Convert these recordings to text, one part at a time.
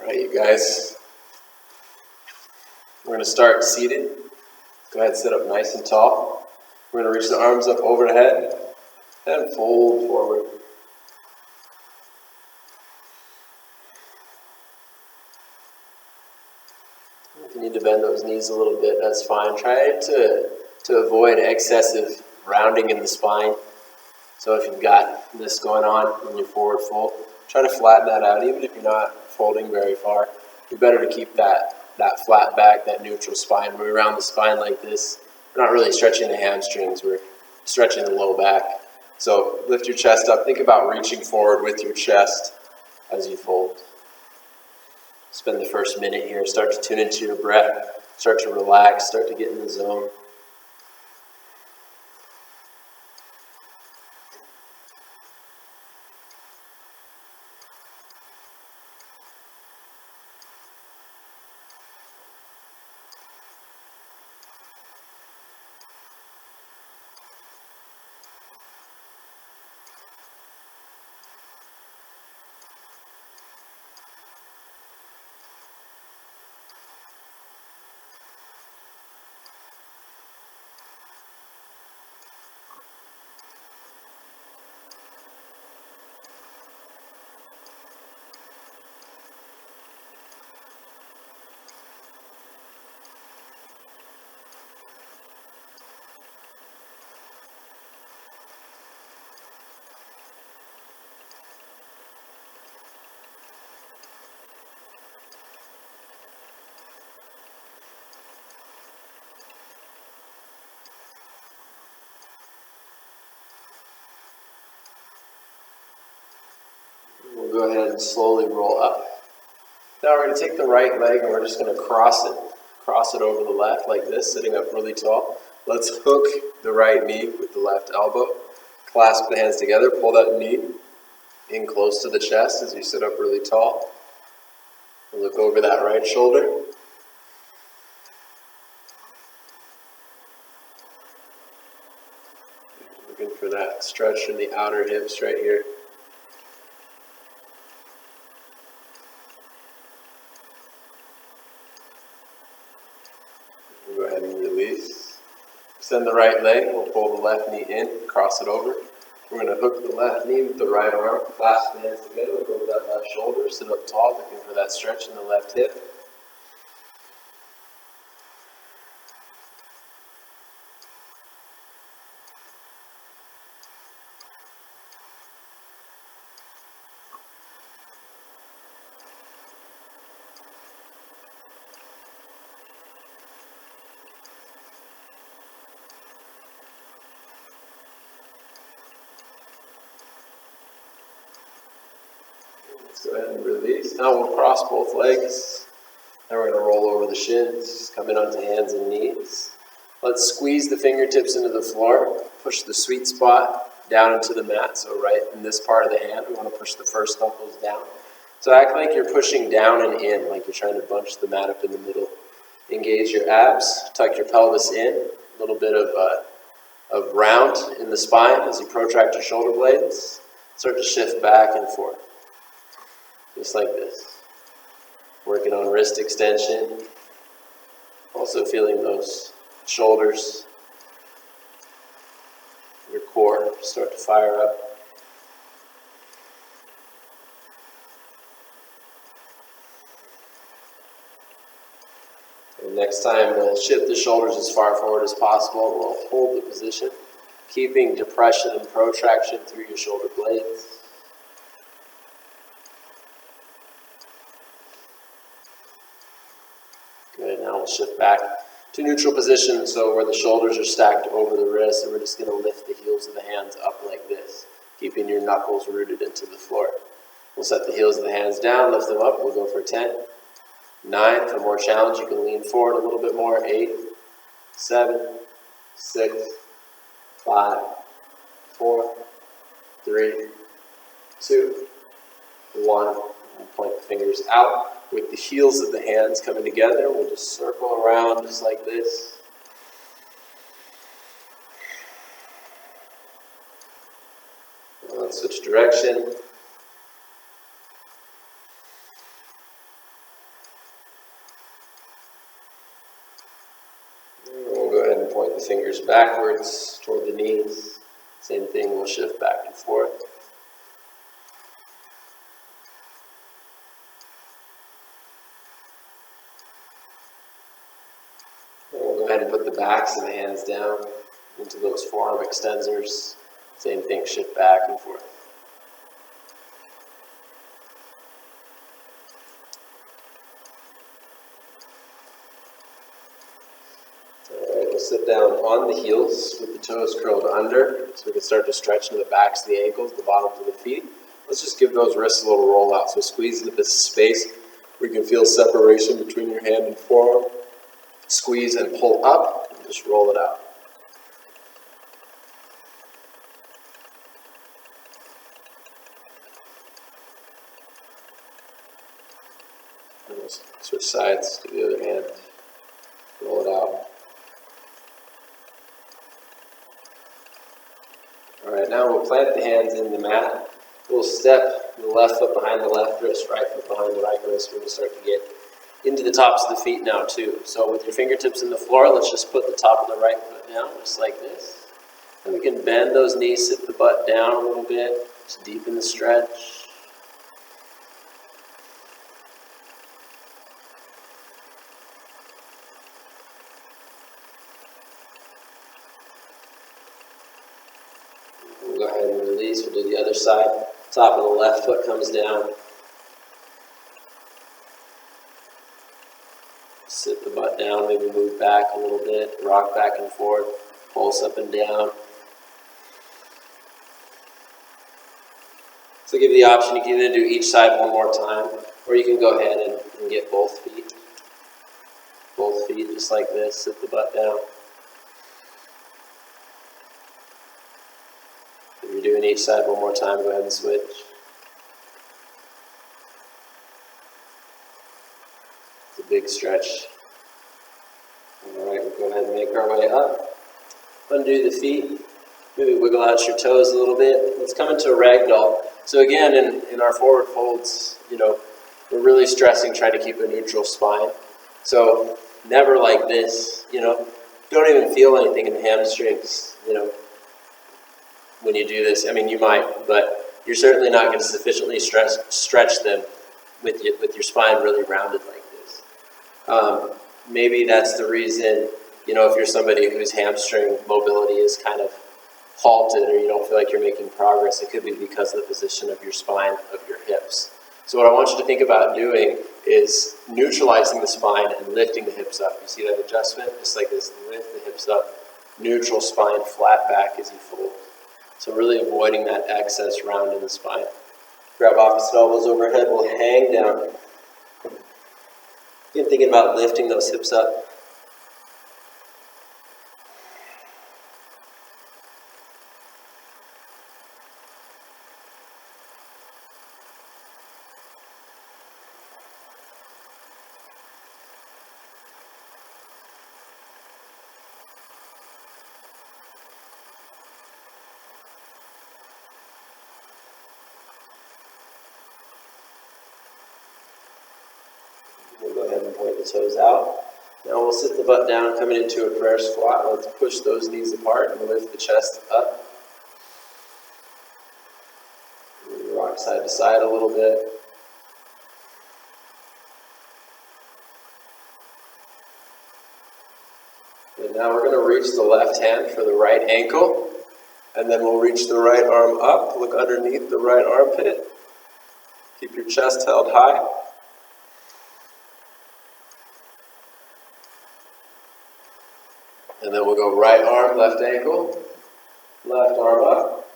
Alright, you guys, we're going to start seated. Go ahead and sit up nice and tall. We're going to reach the arms up overhead and fold forward. If you need to bend those knees a little bit, that's fine. Try to avoid excessive rounding in the spine. So if you've got this going on when you're forward fold, try to flatten that out. Even if you're not folding very far, it's better to keep that flat back, that neutral spine. When we round the spine like this, we're not really stretching the hamstrings, we're stretching the low back. So lift your chest up. Think about reaching forward with your chest as you fold. Spend the first minute here. Start to tune into your breath. Start to relax. Start to get in the zone. We'll go ahead and slowly roll up. Now we're going to take the right leg and we're just going to cross it over the left like this, sitting up really tall. Let's hook the right knee with the left elbow. Clasp the hands together, pull that knee in close to the chest as you sit up really tall. Look over that right shoulder. Looking for that stretch in the outer hips right here. Go ahead and release. Extend the right leg. We'll pull the left knee in, cross it over. We're going to hook the left knee with the right arm, clasp the hands together, look over that left shoulder, sit up tall, looking for that stretch in the left hip. Let's go ahead and release. Now we'll cross both legs. Then we're going to roll over the shins, come in onto hands and knees. Let's squeeze the fingertips into the floor. Push the sweet spot down into the mat. So right in this part of the hand, we want to push the first knuckles down. So act like you're pushing down and in, like you're trying to bunch the mat up in the middle. Engage your abs, tuck your pelvis in. A little bit of round in the spine as you protract your shoulder blades. Start to shift back and forth. Just like this. Working on wrist extension. Also feeling those shoulders, your core start to fire up. And next time, we'll shift the shoulders as far forward as possible. We'll hold the position, keeping depression and protraction through your shoulder blades. Good, now we'll shift back to neutral position, so where the shoulders are stacked over the wrists, and we're just going to lift the heels of the hands up like this, keeping your knuckles rooted into the floor. We'll set the heels of the hands down, lift them up, we'll go for 10, 9, for more challenge you can lean forward a little bit more, 8, 7, 6, 5, 4, 3, 2, 1, and point the fingers out. With the heels of the hands coming together, we'll just circle around just like this. Let's switch direction. fingers backwards toward the knees. Same thing, we'll shift back and forth. And we'll go ahead and put the backs of the hands down into those forearm extensors. Same thing, shift back and forth. Alright, we'll sit down on the heels with the toes curled under so we can start to stretch into the backs of the ankles, the bottoms of the feet. Let's just give those wrists a little roll out. So squeeze into this space where you can feel separation between your hand and forearm. Squeeze and pull up and just roll it out. And we'll switch sides to the other hand. Roll it out. Alright, now we'll plant the hands in the mat. We'll step the left foot behind the left wrist, right foot behind the right wrist. We're going to start to get into the tops of the feet now too. So with your fingertips in the floor, let's just put the top of the right foot down, just like this. And we can bend those knees, sit the butt down a little bit, just deepen the stretch. We'll go ahead and release. We'll do the other side. Top of the left foot comes down. Sit the butt down, maybe move back a little bit, rock back and forth, pulse up and down. So give you the option, you can either do each side one more time, or you can go ahead and get both feet. Both feet just like this, sit the butt down. If you're doing each side one more time, go ahead and switch. It's a big stretch. Alright, we'll go ahead and make our way up. Undo the feet. Maybe wiggle out your toes a little bit. Let's come into a ragdoll. So again, in our forward folds, we're really stressing trying to keep a neutral spine. So never like this, don't even feel anything in the hamstrings, when you do this. I mean, you might, but you're certainly not going to sufficiently stretch them with your spine really rounded like this. Maybe that's the reason, if you're somebody whose hamstring mobility is kind of halted or you don't feel like you're making progress, it could be because of the position of your spine, of your hips. So what I want you to think about doing is neutralizing the spine and lifting the hips up. You see that adjustment? Just like this, lift the hips up, neutral spine, flat back as you fold. So really avoiding that excess round in the spine. Grab opposite elbows overhead, we'll hang down. Again, thinking about lifting those hips up. We'll go ahead and point the toes out. Now we'll sit the butt down, coming into a prayer squat. Let's push those knees apart and lift the chest up. Rock side to side a little bit. And now we're going to reach the left hand for the right ankle. And then we'll reach the right arm up, look underneath the right armpit. Keep your chest held high. And then we'll go right arm, left ankle, left arm up.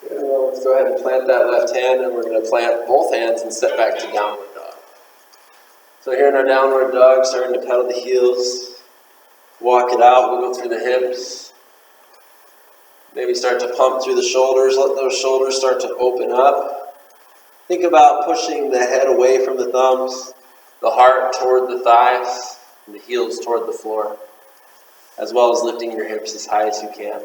Good. Well, let's go ahead and plant that left hand, and we're going to plant both hands and step back to downward dog. So here in our downward dog, starting to pedal the heels, walk it out, wiggle through the hips. Maybe start to pump through the shoulders, let those shoulders start to open up. Think about pushing the head away from the thumbs, the heart toward the thighs, and the heels toward the floor, as well as lifting your hips as high as you can.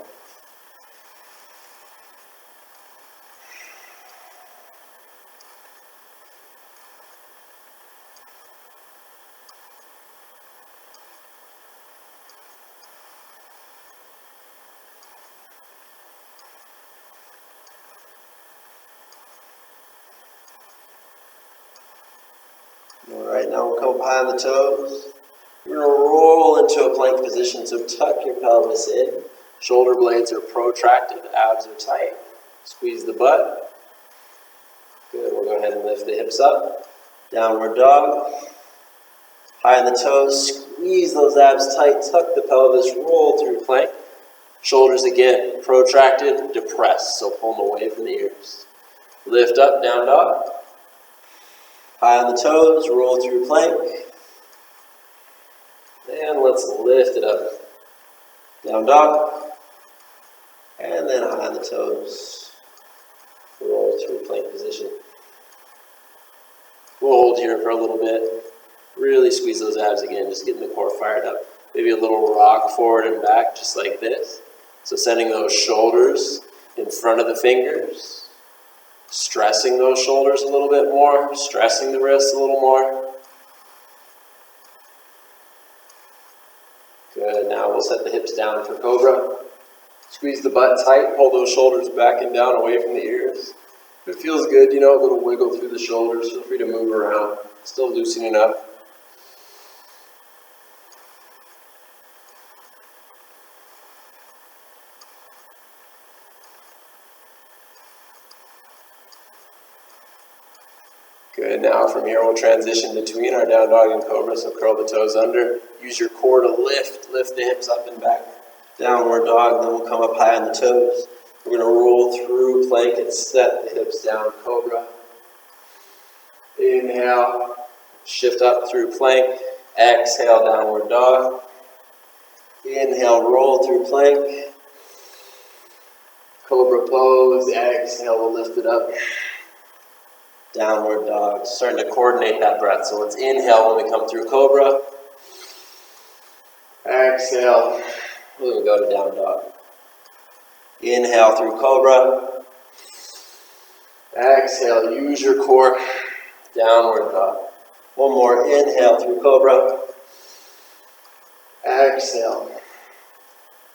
All right, now we'll come up high on the toes. We're going to roll into a plank position, so tuck your pelvis in. Shoulder blades are protracted, abs are tight. Squeeze the butt. Good, we'll go ahead and lift the hips up. Downward dog. High on the toes, squeeze those abs tight, tuck the pelvis, roll through plank. Shoulders again, protracted, depressed, so pull them away from the ears. Lift up, down dog. High on the toes, roll through plank. And let's lift it up. Down dog. And then high on the toes. Roll through plank position. We'll hold here for a little bit. Really squeeze those abs again, just getting the core fired up. Maybe a little rock forward and back, just like this. So sending those shoulders in front of the fingers. Stressing those shoulders a little bit more. Stressing the wrists a little more. Good, now we'll set the hips down for Cobra. Squeeze the butt tight, pull those shoulders back and down away from the ears. If it feels good, a little wiggle through the shoulders. Feel free to move around. Still loosening up. Good, now from here we'll transition between our down dog and Cobra, so curl the toes under. Use your core to lift the hips up and back. Downward dog, then we'll come up high on the toes. We're going to roll through plank and set the hips down, Cobra. Inhale, shift up through plank. Exhale, downward dog. Inhale, roll through plank. Cobra pose, exhale, we'll lift it up. Downward dog, starting to coordinate that breath. So let's inhale when we come through Cobra. Exhale, we'll go to down dog. Inhale through Cobra. Exhale, use your core. Downward dog. One more, inhale through Cobra. Exhale.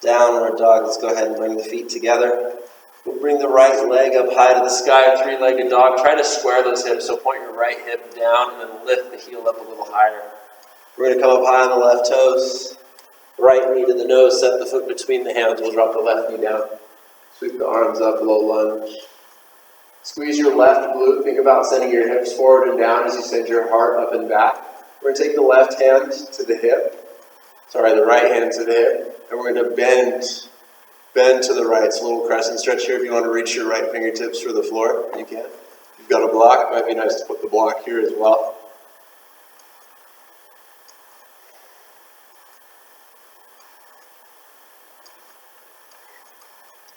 Downward dog. Let's go ahead and bring the feet together. We'll bring the right leg up high to the sky, three-legged dog. Try to square those hips, so point your right hip down and then lift the heel up a little higher. We're going to come up high on the left toes. Right knee to the nose, set the foot between the hands. We'll drop the left knee down. Sweep the arms up, low lunge. Squeeze your left glute. Think about sending your hips forward and down as you send your heart up and back. We're going to take the left hand to the hip. The right hand to the hip. And we're going to bend to the right. It's a little crescent stretch here. If you want to reach your right fingertips for the floor, you can. If you've got a block, it might be nice to put the block here as well.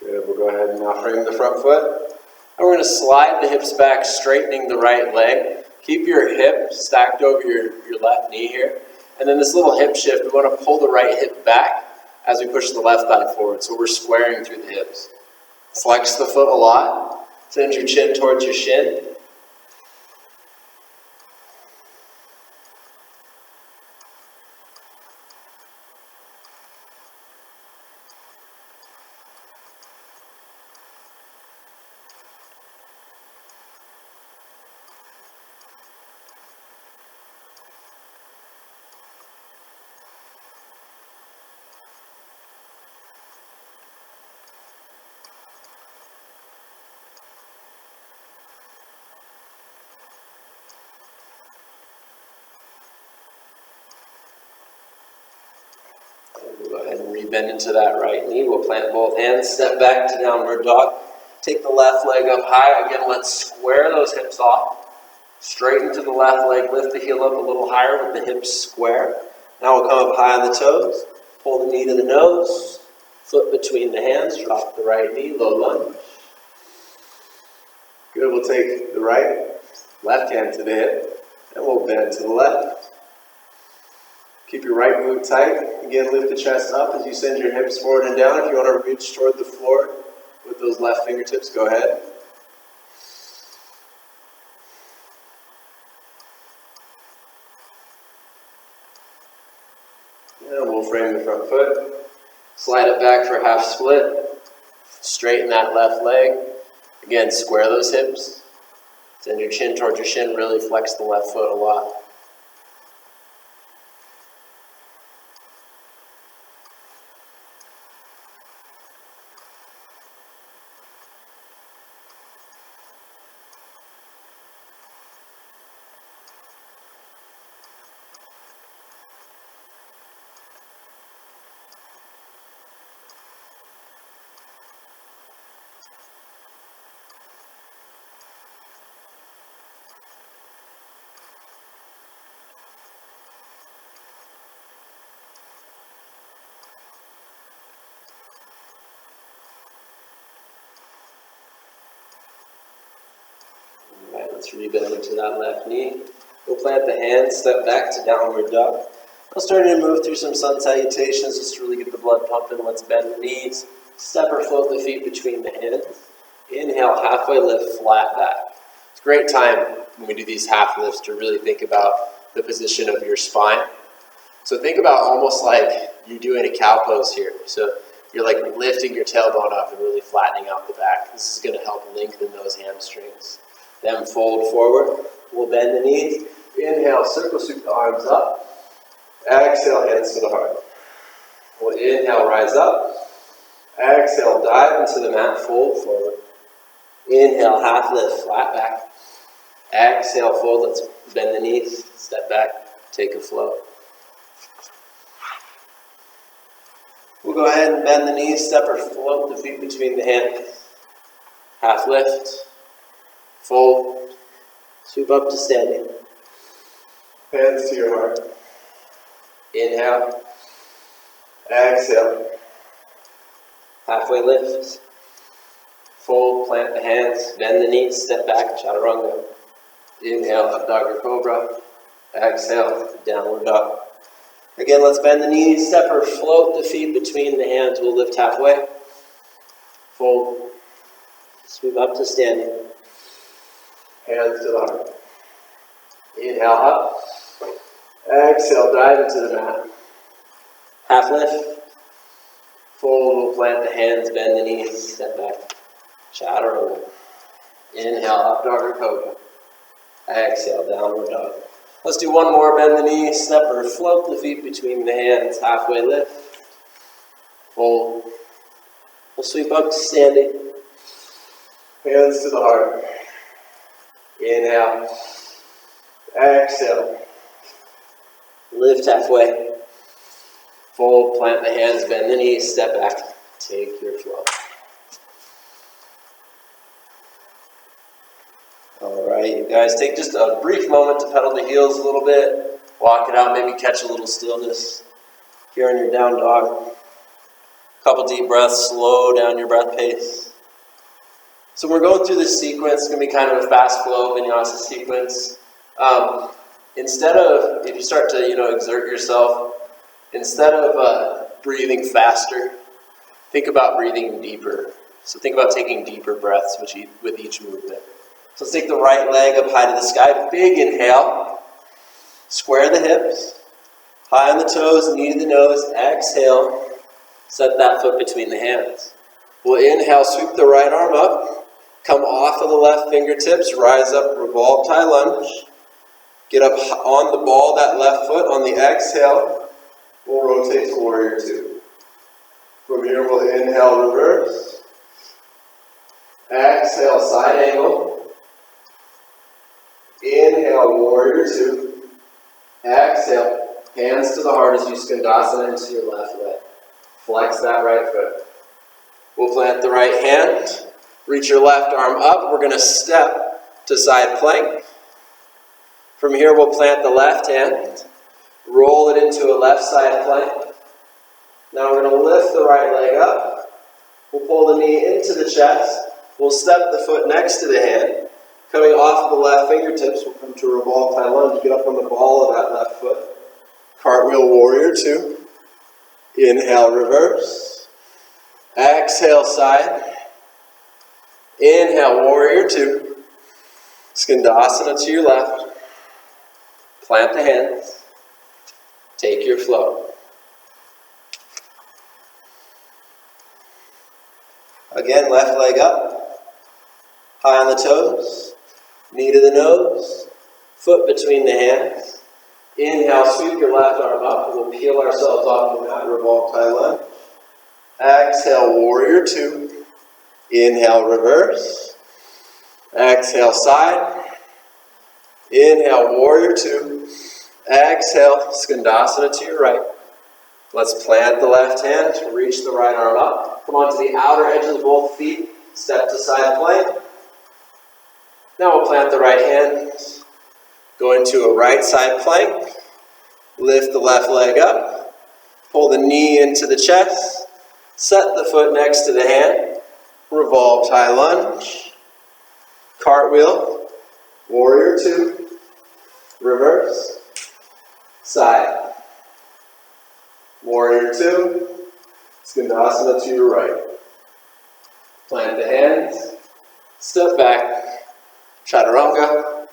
Good. We'll go ahead and now frame the front foot. And we're going to slide the hips back, straightening the right leg. Keep your hip stacked over your left knee here. And then this little hip shift, we want to pull the right hip back as we push the left thigh forward. So we're squaring through the hips. Flex the foot a lot. Send your chin towards your shin. We'll go ahead and rebend into that right knee. We'll plant both hands, step back to downward dog. Take the left leg up high. Again, let's square those hips off. Straighten to the left leg, lift the heel up a little higher with the hips square. Now we'll come up high on the toes. Pull the knee to the nose. Foot between the hands. Drop the right knee, low lunge. Good, we'll take the left hand to the hip, and we'll bend to the left. Keep your right glute tight. Again, lift the chest up as you send your hips forward and down. If you want to reach toward the floor with those left fingertips, go ahead. And we'll frame the front foot. Slide it back for half split. Straighten that left leg. Again, square those hips. Send your chin towards your shin. Really flex the left foot a lot. Let's rebend into that left knee. We'll plant the hands, step back to downward dog. I'm starting to move through some sun salutations just to really get the blood pumping. Let's bend the knees, step or float the feet between the hands. Inhale, halfway lift, flat back. It's a great time when we do these half lifts to really think about the position of your spine. So think about almost like you're doing a cow pose here. So you're like lifting your tailbone up and really flattening out the back. This is going to help lengthen those hamstrings. Then fold forward. We'll bend the knees. Inhale, circle sweep the arms up. Exhale, hands to the heart. We'll inhale, rise up. Exhale, dive into the mat, fold forward. Inhale, half lift, flat back. Exhale, fold. Let's bend the knees, step back, take a float. We'll go ahead and bend the knees, step or float the feet between the hands. Half lift, fold, sweep up to standing. Hands to your heart. Inhale, exhale. Halfway lift, fold, plant the hands, bend the knees, step back, chaturanga. Inhale, up dog or cobra. Exhale, downward dog. Again, let's bend the knees, step or float the feet between the hands. We'll lift halfway. Fold. Sweep up to standing. Hands to the heart. Inhale up. Exhale, dive into the mat. Half lift. Fold, we'll plant the hands, bend the knees, step back. Chaturanga. Inhale, up dog or cobra. Exhale, downward dog. Let's do one more. Bend the knees, step or float the feet between the hands. Halfway lift. Fold. We'll sweep up to standing. Hands to the heart. Inhale. Exhale. Lift halfway. Fold, plant the hands, bend the knees, step back. Take your flow. All right, you guys, take just a brief moment to pedal the heels a little bit. Walk it out, maybe catch a little stillness here in your down dog. Couple deep breaths, slow down your breath pace. So we're going through this sequence. It's going to be kind of a fast flow Vinyasa sequence. Instead of, if you start to exert yourself, instead of breathing faster, think about breathing deeper. So think about taking deeper breaths with each movement. So let's take the right leg up high to the sky. Big inhale. Square the hips. High on the toes, knee to the nose. Exhale. Set that foot between the hands. We'll inhale, sweep the right arm up. Come off of the left fingertips. Rise up, revolve, tie lunge. Get up on the ball, that left foot. On the exhale, we'll rotate to warrior two. From here, we'll inhale, reverse. Exhale, side angle. Inhale, warrior two. Exhale, hands to the heart as you skandasana into your left leg. Flex that right foot. We'll plant the right hand. Reach your left arm up. We're going to step to side plank. From here, we'll plant the left hand. Roll it into a left side plank. Now we're going to lift the right leg up. We'll pull the knee into the chest. We'll step the foot next to the hand. Coming off of the left fingertips, we'll come to a revolve tie lunge. Get up on the ball of that left foot. Cartwheel warrior two. Inhale, reverse. Exhale, side. Inhale, warrior two. Skandasana to your left. Plant the hands. Take your flow. Again, left leg up. High on the toes. Knee to the nose, foot between the hands. Inhale, sweep your left arm up. We'll peel ourselves off the mat, revolve tie lunge. Exhale, warrior two. Inhale, reverse. Exhale, side. Inhale, warrior two. Exhale, skandasana to your right. Let's plant the left hand, reach the right arm up. Come onto the outer edges of both feet, step to side plank. Now we'll plant the right hand, go into a right side plank, lift the left leg up, pull the knee into the chest, set the foot next to the hand, revolve tie lunge, cartwheel, Warrior two. Reverse. Side. Warrior two. Skandasana to your right. Plant the hands. Step back. Chaturanga.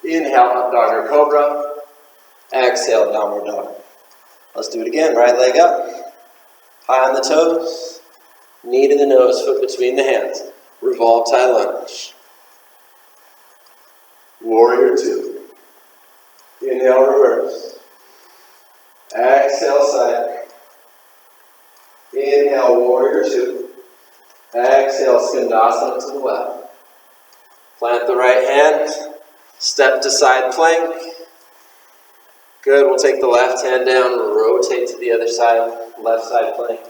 Inhale, up dog or cobra. Exhale, downward dog. Let's do it again. Right leg up. High on the toes. Knee to the nose, foot between the hands. Revolve tie lunge. Warrior two. Inhale, reverse. Exhale, side. Inhale, warrior two. Exhale, skandasana to the left. Plant the right hand. Step to side plank. Good. We'll take the left hand down, rotate to the other side, left side plank.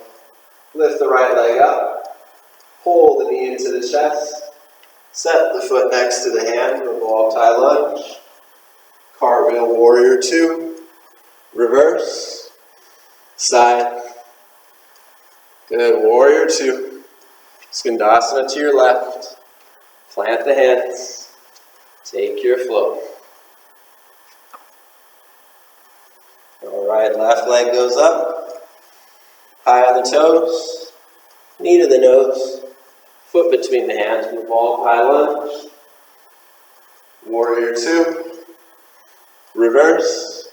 Lift the right leg up. Pull the knee into the chest. Set the foot next to the hand, revolve tie lunge. Cartwheel warrior two. Reverse. Side. Good. Warrior two. Skandasana to your left. Plant the hands. Take your flow. All right, left leg goes up. High on the toes. Knee to the nose. Foot between the hands. Revolve high lunge. Warrior two. Reverse.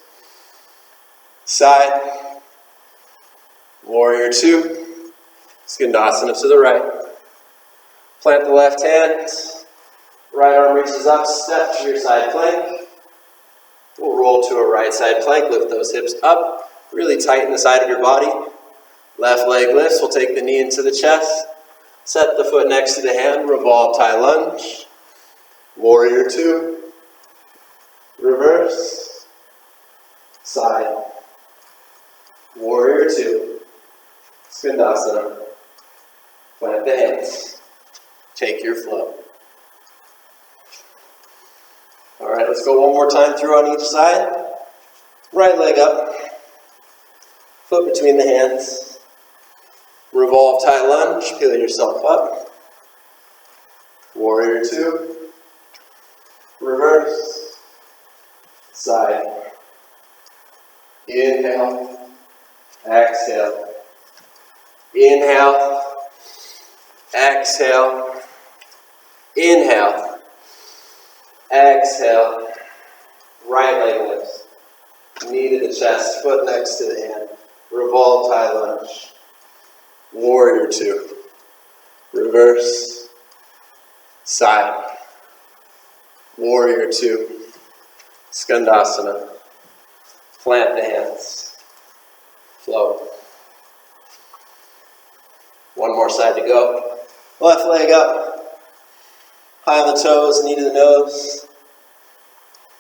Side. Warrior two. Skandasana to the right. Plant the left hand. Right arm reaches up. Step to your side plank. We'll roll to a right side plank. Lift those hips up. Really tighten the side of your body. Left leg lifts. We'll take the knee into the chest. Set the foot next to the hand. Revolve tie lunge. Warrior two. Reverse. Side. Warrior two. Skandasana. Plant the hands. Take your flow. All right, let's go one more time through on each side. Right leg up. Foot between the hands. Revolve tie lunge. Peel yourself up. Warrior two. Reverse. Side. Inhale. Exhale. Inhale. Exhale. Inhale. Exhale. Right leg lifts. Knee to the chest, foot next to the hand. Revolve tie lunge. Warrior two. Reverse. Side. Warrior two. Skandasana. Plant the hands. Flow. One more side to go. Left leg up. High on the toes, knee to the nose.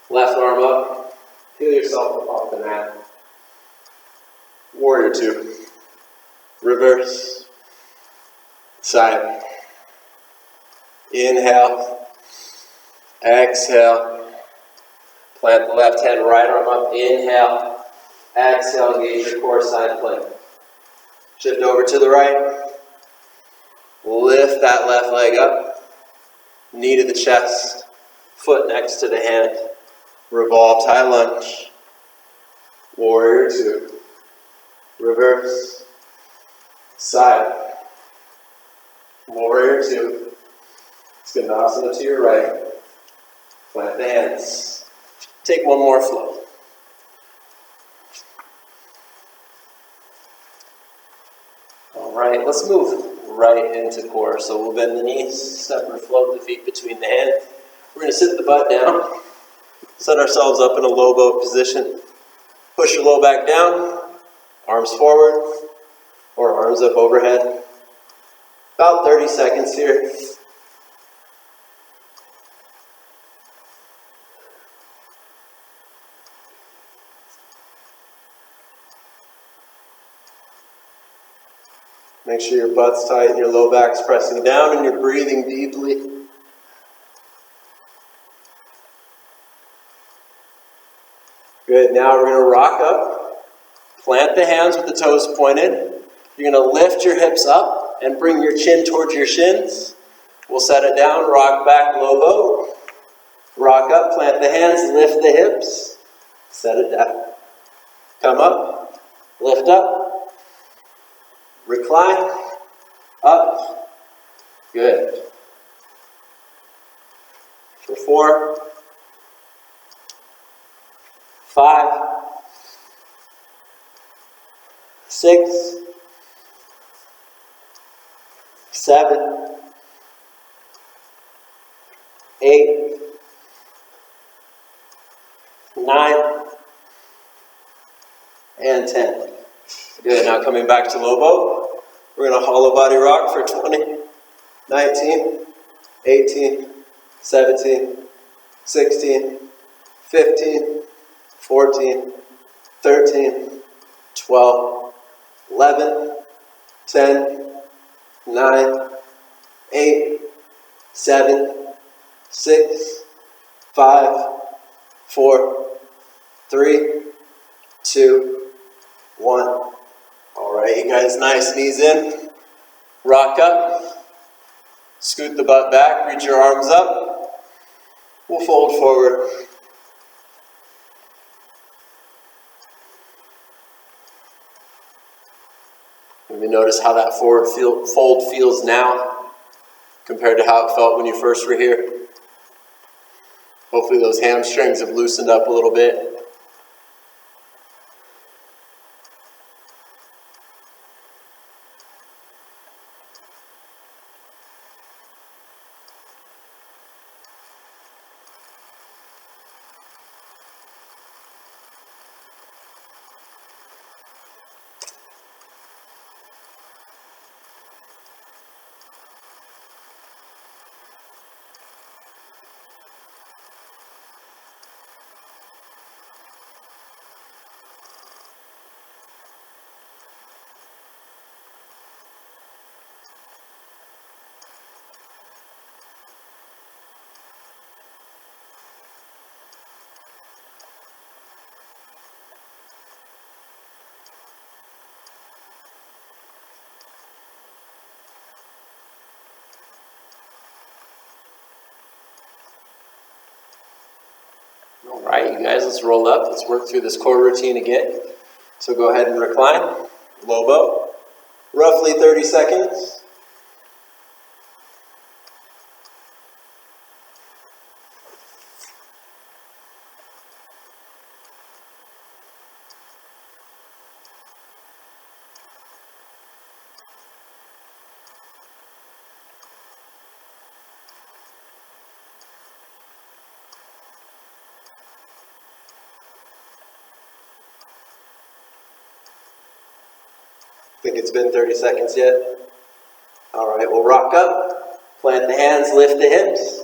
Left arm up. Peel yourself up off the mat. Warrior two. Reverse. Side. Inhale. Exhale. Plant the left hand, right arm up. Inhale. Exhale, engage your core side plank. Shift over to the right. Lift that left leg up. Knee to the chest. Foot next to the hand. Revolve tie lunge. Warrior two. Reverse. Side. Warrior two. Skandasana to your right. Plant the hands. Take one more flow. All right, let's move right into core. So we'll bend the knees, step or float the feet between the hands. We're going to sit the butt down, set ourselves up in a low boat position. Push your low back down, arms forward, or arms up overhead. About 30 seconds here. Make sure your butt's tight and your low back's pressing down and you're breathing deeply. Good, now we're going to rock up. Plant the hands with the toes pointed. You're going to lift your hips up and bring your chin towards your shins. We'll set it down, rock back, low boat. Rock up, plant the hands, lift the hips, set it down. Come up, lift up, recline, up, good. For 4, 5, 6, 7, 8, 9, and 10. Good, now coming back to low boat. We're going to hollow body rock for 20, 19, 18, 17, 16, 15, 14, 13, 12, 11, 10, 9, 8, 7, 6, 5, 4, 3, 2, 1. All right, you guys, nice. Knees in. Rock up. Scoot the butt back. Reach your arms up. We'll fold forward. Maybe notice how that fold feels now compared to how it felt when you first were here. Hopefully those hamstrings have loosened up a little bit. All right, you guys, let's roll up. Let's work through this core routine again. So go ahead and recline, low boat, roughly 30 seconds. Think it's been 30 seconds yet? All right, we'll rock up, plant the hands, lift the hips,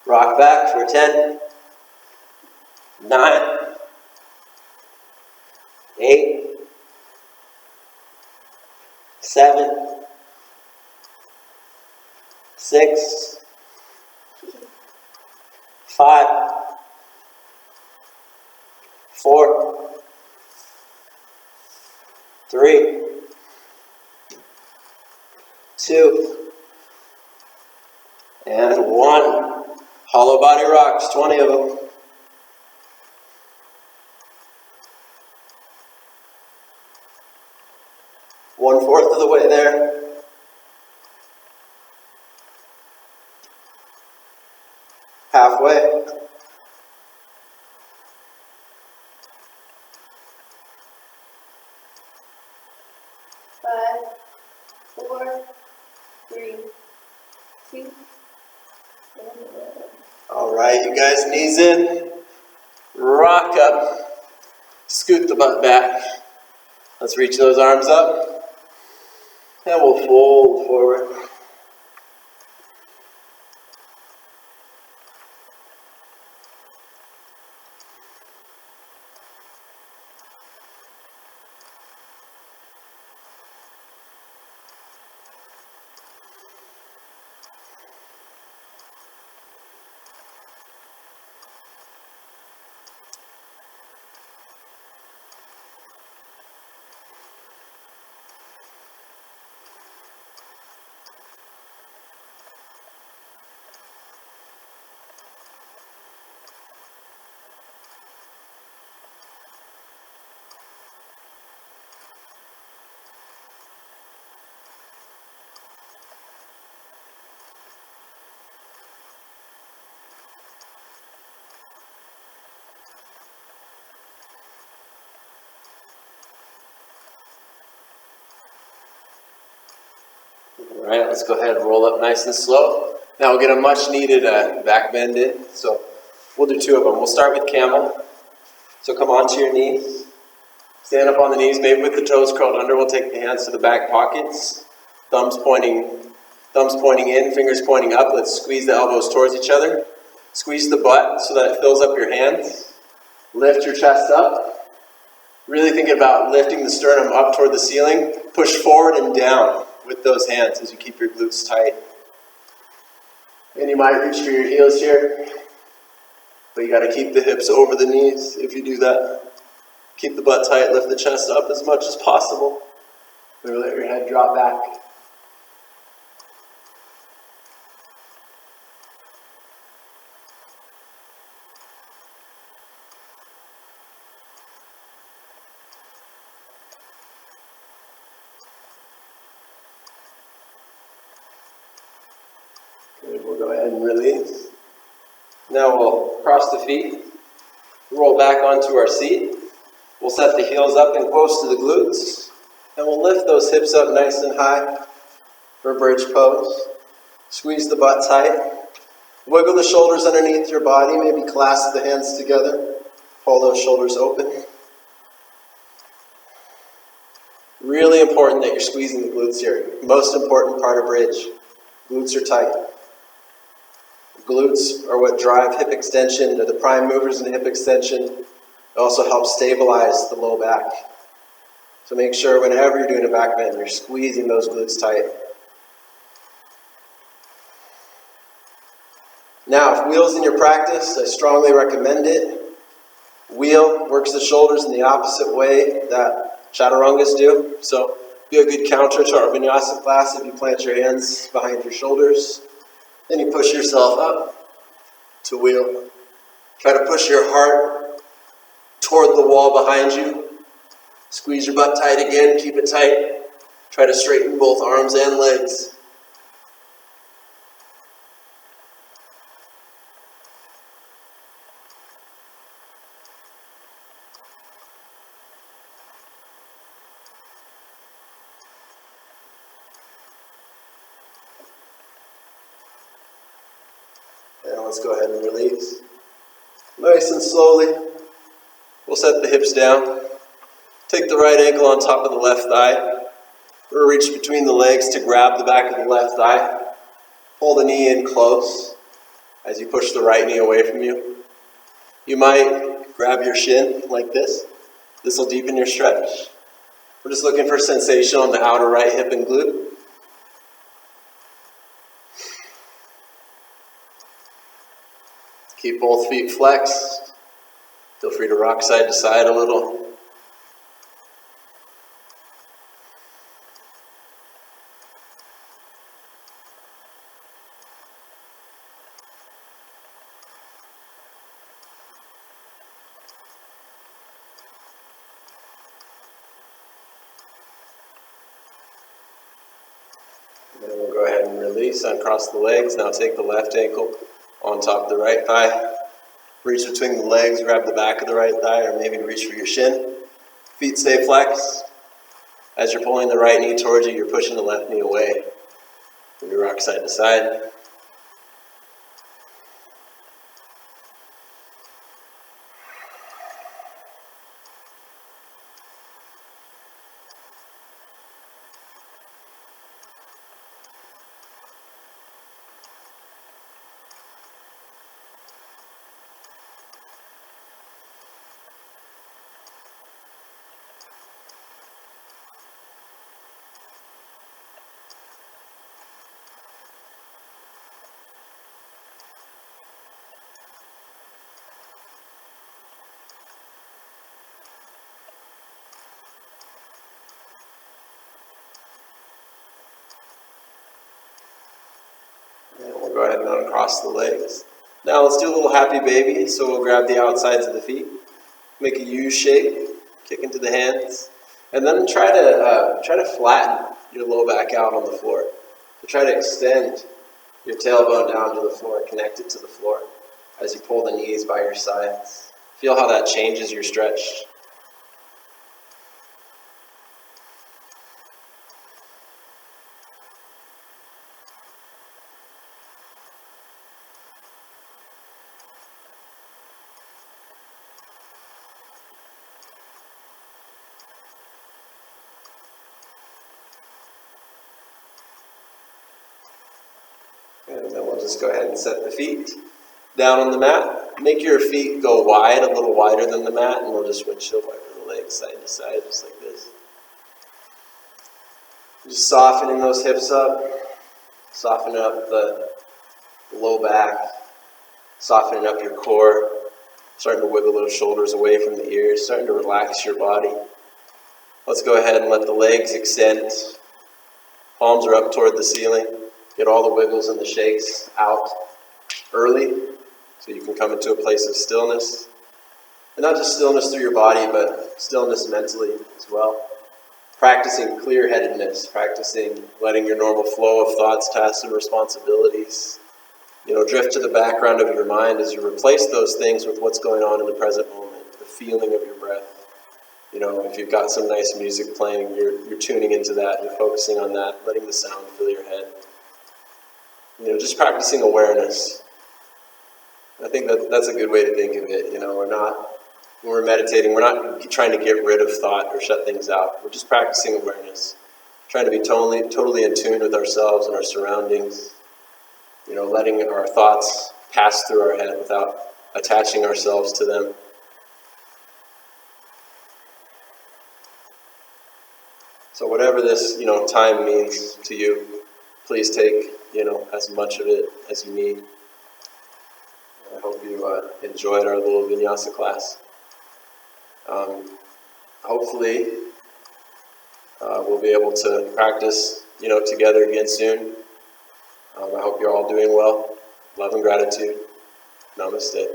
rock back for 10, 9, 8, 7, 6, 5, 4, 3, 2, and 1. Hollow body rocks, 20 of them. One-fourth of the way there. Halfway. Five, 4, 3, 2, and 1. All right, you guys, knees in, rock up, scoot the butt back. Let's reach those arms up, and we'll fold forward. All right, let's go ahead and roll up nice and slow. Now we'll get a much needed back bend in. So we'll do two of them. We'll start with camel. So come onto your knees. Stand up on the knees, maybe with the toes curled under. We'll take the hands to the back pockets. Thumbs pointing in, fingers pointing up. Let's squeeze the elbows towards each other. Squeeze the butt so that it fills up your hands. Lift your chest up. Really think about lifting the sternum up toward the ceiling. Push forward and down with those hands as you keep your glutes tight. And you might reach for your heels here, but you got to keep the hips over the knees if you do that. Keep the butt tight, lift the chest up as much as possible. Maybe let your head drop back. Good, we'll go ahead and release. Now we'll cross the feet, roll back onto our seat. We'll set the heels up and close to the glutes. And we'll lift those hips up nice and high for a bridge pose. Squeeze the butt tight. Wiggle the shoulders underneath your body. Maybe clasp the hands together. Pull those shoulders open. Really important that you're squeezing the glutes here. Most important part of bridge. Glutes are tight. Glutes are what drive hip extension. They're the prime movers in hip extension. It also helps stabilize the low back. So make sure whenever you're doing a back bend, you're squeezing those glutes tight. Now, if wheel's in your practice, I strongly recommend it. Wheel works the shoulders in the opposite way that chaturangas do. So be a good counter to our Vinyasa class if you plant your hands behind your shoulders. Then you push yourself up to wheel. Try to push your heart toward the wall behind you. Squeeze your butt tight again, keep it tight. Try to straighten both arms and legs. And let's go ahead and release. Nice and slowly, we'll set the hips down. Take the right ankle on top of the left thigh. We'll reach between the legs to grab the back of the left thigh. Pull the knee in close as you push the right knee away from you. You might grab your shin like this. This will deepen your stretch. We're just looking for sensation on the outer right hip and glute. Keep both feet flexed. Feel free to rock side to side a little. And then we'll go ahead and release, uncross the legs. Now take the left ankle on top of the right thigh. Reach between the legs, grab the back of the right thigh, or maybe reach for your shin. Feet stay flexed. As you're pulling the right knee towards you, you're pushing the left knee away. You rock side to side. And we'll go ahead and uncross the legs. Now let's do a little happy baby. So we'll grab the outsides of the feet, make a U shape, kick into the hands, and then try to flatten your low back out on the floor. So try to extend your tailbone down to the floor, connect it to the floor as you pull the knees by your sides. Feel how that changes your stretch. And then we'll just go ahead and set the feet down on the mat. Make your feet go wide, a little wider than the mat, and we'll just windshield wiper the legs side to side, just like this. Just softening those hips up, softening up the low back, softening up your core, starting to wiggle those shoulders away from the ears, starting to relax your body. Let's go ahead and let the legs extend. Palms are up toward the ceiling. Get all the wiggles and the shakes out early so you can come into a place of stillness. And not just stillness through your body, but stillness mentally as well. Practicing clear-headedness, practicing letting your normal flow of thoughts, tasks, and responsibilities, drift to the background of your mind as you replace those things with what's going on in the present moment, the feeling of your breath. If you've got some nice music playing, you're tuning into that, you're focusing on that, letting the sound fill your head. Just practicing awareness. I think that's a good way to think of it. When we're meditating, we're not trying to get rid of thought or shut things out. We're just practicing awareness, trying to be totally in tune with ourselves and our surroundings. Letting our thoughts pass through our head without attaching ourselves to them. So whatever this, time means to you, please take, as much of it as you need. I hope you enjoyed our little Vinyasa class. Hopefully, we'll be able to practice, together again soon. I hope you're all doing well. Love and gratitude. Namaste.